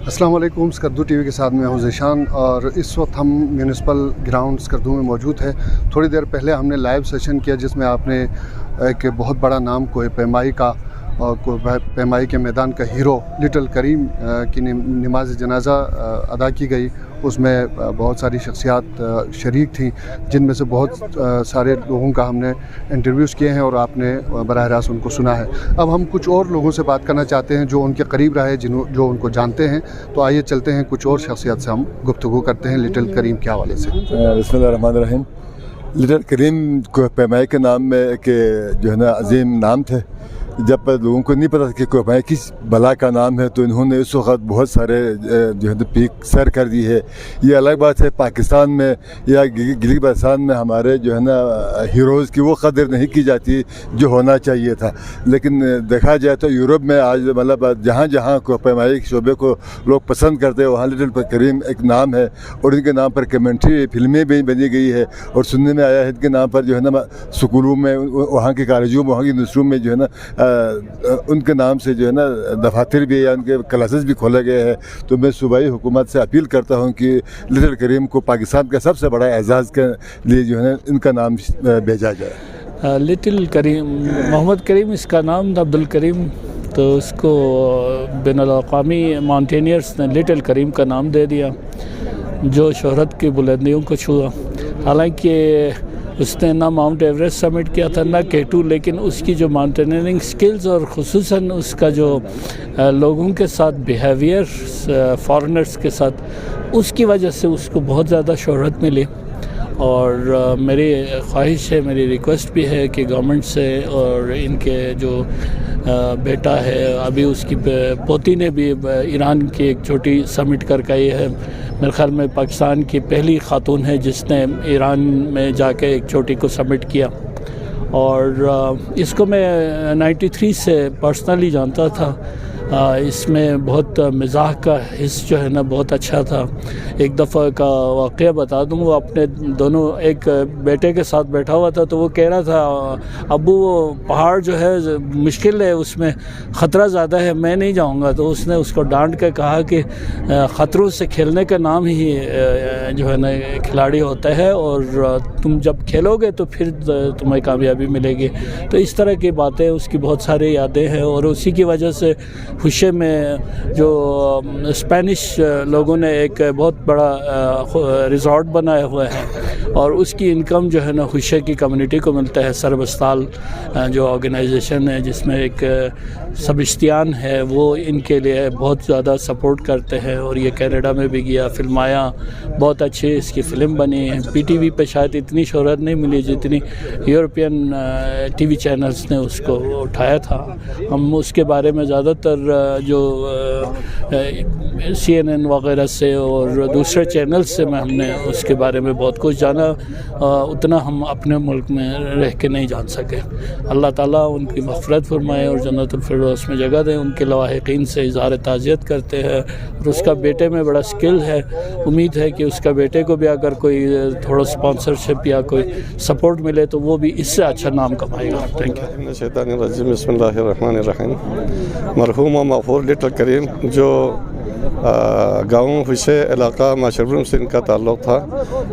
السلام علیکم، Skardu T V کے ساتھ میں ہوں ذیشان، اور اس وقت ہم میونسپل گراؤنڈ اسکردو میں موجود ہے۔ تھوڑی دیر پہلے ہم نے لائیو سیشن کیا جس میں آپ نے ایک بہت بڑا نام کوہ پیمائی کا اور کوہ پیمائی کے میدان کا ہیرو لٹل کریم کی نماز جنازہ ادا کی گئی۔ اس میں بہت ساری شخصیات شریک تھیں، جن میں سے بہت سارے لوگوں کا ہم نے انٹرویوز کیے ہیں اور آپ نے براہ راست ان کو سنا ہے۔ اب ہم کچھ اور لوگوں سے بات کرنا چاہتے ہیں جو ان کے قریب رہے، جو ان کو جانتے ہیں۔ تو آئیے چلتے ہیں، کچھ اور شخصیات سے ہم گفتگو کرتے ہیں لٹل کریم کے حوالے سے۔ بسم اللہ الرحمن الرحیم۔ لٹل کریم کوہ پیمائی کے نام میں کہ جو ہے نا عظیم نام تھے۔ جب لوگوں کو نہیں پتہ کہ کوہ پیمائی کس بلا کا نام ہے تو انہوں نے اس وقت بہت سارے جو ہے پیک سر کر دی ہے۔ یہ الگ بات ہے پاکستان میں یا گلگت بلتستان میں ہمارے جو ہے نا ہیروز کی وہ قدر نہیں کی جاتی جو ہونا چاہیے تھا، لیکن دیکھا جائے تو یورپ میں آج مطلب جہاں جہاں کوہ پیمائی کے شعبے کو لوگ پسند کرتے ہیں وہاں لٹل کریم ایک نام ہے، اور ان کے نام پر کمنٹری فلمیں بھی بنی گئی ہے، اور سننے میں آیا ہے ان کے نام پر جو ہے نا سکولوں میں، وہاں کے کالجوں میں، وہاں کی یونیورسٹیوں میں جو ہے نا ان کے نام سے جو ہے نا دفاتر بھی یا ان کے کلاسز بھی کھولے گئے ہیں۔ تو میں صوبائی حکومت سے اپیل کرتا ہوں کہ لٹل کریم کو پاکستان کا سب سے بڑا اعزاز کے لیے جو ہے نا ان کا نام بھیجا جائے۔ لٹل کریم محمد کریم اس کا نام تھا، عبدالکریم، تو اس کو بین الاقوامی ماؤنٹینئرز نے لٹل کریم کا نام دے دیا، جو شہرت کی بلندیوں کو چھوا۔ حالانکہ اس نے نہ ماؤنٹ ایوریسٹ سمٹ کیا تھا نہ K2، لیکن اس کی جو ماؤنٹینئرنگ سکلز اور خصوصاً اس کا جو لوگوں کے ساتھ بیہیویئر فارنرز کے ساتھ، اس کی وجہ سے اس کو بہت زیادہ شہرت ملی۔ اور میری خواہش ہے، میری ریکویسٹ بھی ہے کہ گورنمنٹ سے، اور ان کے جو بیٹا ہے، ابھی اس کی پوتی نے بھی ایران کی ایک چھوٹی سمٹ کر کے یہ ہے، میرے خیال میں پاکستان کی پہلی خاتون ہے جس نے ایران میں جا کے ایک چھوٹی کو سبمٹ کیا۔ اور اس کو میں 93 سے پرسنلی جانتا تھا۔ اس میں بہت مزاح کا حص جو ہے نا بہت اچھا تھا۔ ایک دفعہ کا واقعہ بتا دوں، وہ اپنے دونوں ایک بیٹے کے ساتھ بیٹھا ہوا تھا، تو وہ کہہ رہا تھا ابو وہ پہاڑ جو ہے مشکل ہے، اس میں خطرہ زیادہ ہے، میں نہیں جاؤں گا۔ تو اس نے اس کو ڈانٹ کے کہا کہ خطروں سے کھیلنے کا نام ہی جو ہے نا کھلاڑی ہوتا ہے، اور تم جب کھیلو گے تو پھر تمہیں کامیابی ملے گی۔ تو اس طرح کی باتیں، اس کی بہت ساری یادیں ہیں، اور اسی کی وجہ سے خوشے میں جو اسپینش لوگوں نے ایک بہت بڑا ریزورٹ بنایا ہوا ہے، اور اس کی انکم جو ہے نا خوشے کی کمیونٹی کو ملتا ہے۔ سربستال جو آرگنائزیشن ہے جس میں ایک سبشتیان ہے، وہ ان کے لیے بہت زیادہ سپورٹ کرتے ہیں، اور یہ کینیڈا میں بھی گیا، فلمایا، بہت اچھی اس کی فلم بنی ہے۔ PTV پہ شاید اتنی شہرت نہیں ملی جتنی یورپین TV چینلز نے اس کو اٹھایا تھا۔ ہم اس کے بارے میں زیادہ تر جو CNN وغیرہ سے اور دوسرے چینل سے ہم نے اس کے بارے میں بہت کچھ جانا، اتنا ہم اپنے ملک میں رہ کے نہیں جان سکے۔ اللہ تعالیٰ ان کی مغفرت فرمائے اور جنت الفردوس میں جگہ دیں۔ ان کے لواحقین سے اظہار تعزیت کرتے ہیں، اور اس کا بیٹے میں بڑا سکل ہے۔ امید ہے کہ اس کا بیٹے کو بھی اگر کوئی تھوڑا سپانسرشپ یا کوئی سپورٹ ملے تو وہ بھی اس سے اچھا نام کمائے گا۔ Thank you. بسم اللہ الرحمن الرحیم۔ مرحوم و مغفور لٹل کریم جو گاؤں حصے علاقہ ماشربروم سے ان کا تعلق تھا،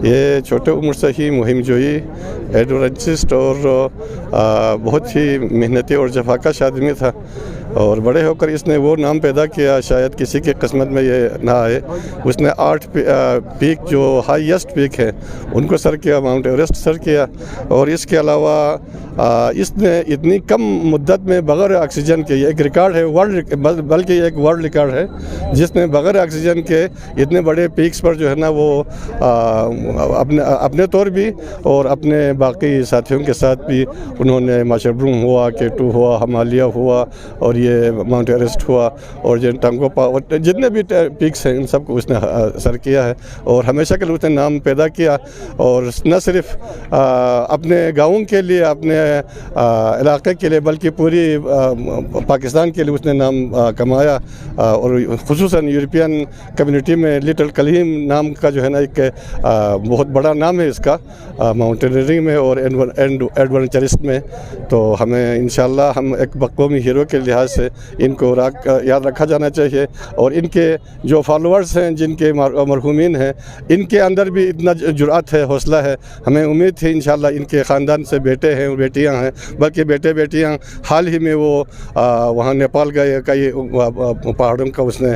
یہ چھوٹے عمر سے ہی مہم جوئی، ایڈونچرسٹ اور بہت ہی محنتی اور جفاکش آدمی تھا، اور بڑے ہو کر اس نے وہ نام پیدا کیا شاید کسی کی قسمت میں یہ نہ آئے۔ اس نے 8 پیک جو ہائیسٹ پیک ہے ان کو سر کیا، ماؤنٹ ایوریسٹ سر کیا، اور اس کے علاوہ اس نے اتنی کم مدت میں بغیر آکسیجن کے، یہ ایک ریکارڈ ہے بلکہ یہ ایک ورلڈ ریکارڈ ہے، جس نے بغیر آکسیجن کے اتنے بڑے پیکس پر جو ہے نا وہ اپنے طور بھی اور اپنے باقی ساتھیوں کے ساتھ بھی انہوں نے ماشربروم ہوا، K2 ہوا، ہمالیہ ہوا، اور یہ ماؤنٹ ایوریسٹ ہوا، اور ٹنگوپا، اور جتنے بھی پیکس ہیں ان سب کو اس نے سر کیا ہے، اور ہمیشہ کے لیے اس نے نام پیدا کیا، اور نہ صرف اپنے گاؤں کے لیے، اپنے علاقے کے لیے، بلکہ پوری پاکستان کے لیے اس نے نام کمایا، اور خصوصاً یورپین کمیونٹی میں لٹل کریم نام کا جو ہے نا ایک بہت بڑا نام ہے اس کا ماؤنٹینئرنگ میں اور ایڈونچرسٹ میں۔ تو ہمیں انشاءاللہ ہم ایک قومی ہیرو کے لحاظ سے ان کو یاد رکھا جانا چاہیے، اور ان کے جو فالوورز ہیں جن کے مرحومین ہیں ان کے اندر بھی اتنا جرأت ہے، حوصلہ ہے. ہمیں امید تھی انشاءاللہ ان کے خاندان سے بیٹے ہیں بیٹیاں ہیں، بلکہ بیٹے بیٹیاں حال ہی میں وہ وہاں نیپال گئے، کئی پہاڑوں کا اس نے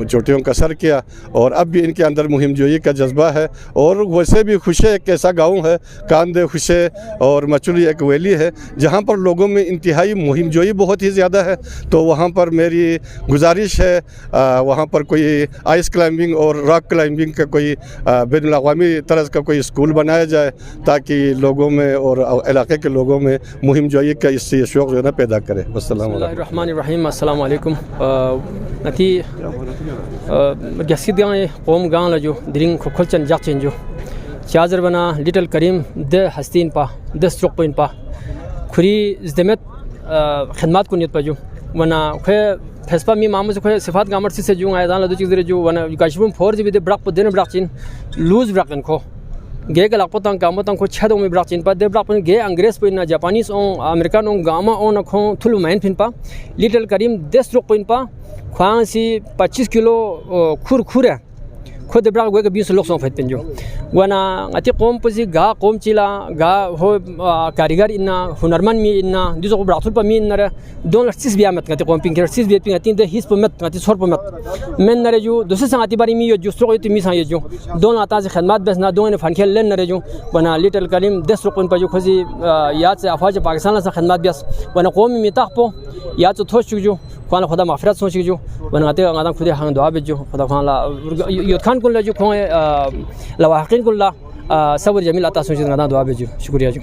چوٹیوں کا سر کیا، اور اب بھی ان کے اندر مہم جوئی کا جذبہ ہے. اور ویسے بھی خوشے ایک ایسا گاؤں ہے، کاندے خوشے اور مچولی ایک ویلی ہے جہاں پر لوگوں میں انتہائی مہم جوئی بہت ہی زیادہ ہے. تو وہاں پر میری گزارش ہے وہاں پر کوئی آئس کلائمبنگ اور راک کلائمبنگ کا کوئی بین الاقوامی طرز کا کوئی اسکول بنایا جائے تاکہ لوگوں میں اور علاقے کے لوگوں میں مہم جوئی کا اس سے شوق جو ہے نا پیدا کرے. السلام علیکم. الرحمن الرحیم. السلام علیکم. نتی گسید گاں قوم گاں لجو درینگ کھلچن جاچن جو چازر بنا لٹل کریم د ہستین پا د سٹروک پوین پا کھری زدمت خدمات کو نیت پا جو ونا خے فسپا می مامو سے خے صفات گامر سے جو ایدان لدو چیز جو ونا کاشبم فور جی دے برق دین برق چین لوز برقن کو گے گلا پتان کامتان کو چھدو می برق چین پا دے برق گے انگریز پوین جاپانیز اون امریکان اون گاما اون کھو تھلو مین پھن پا لٹل کریم د سٹروک پوین پا خوان سی 25 کلو کھور کھورے خود برق گے 20 لوگ سو فت پن جو ونا اتی قوم پسی گا قوم چیلا گا ہو کاریگر ان ہنرمند می ان دیسو براتول پ می نر دون لسیس بیا مت کتی قوم پینکر سیس بیا پین تین دے ہیس پمت کتی سور پمت من نر جو دوسے سنگاتی باری می جو سٹرو تی می سان جو دون اتا سے خدمات بس نہ دون فن کھیل لن نر جو ونا لٹل کریم 10 رقم پ جو کھسی یاد سے افواج پاکستان سے خدمات بیس ونا قوم می تاخ پو یا تو تھوش جو خان خدا مغفرت سوچ جو ونا تے غدا خدا ہن دعا بجو خدا خان لا یوت خان کو جو لواحقین کو اللہ صبر جمیل عطا سوچ غدا دعا بجو. شکریہ جو.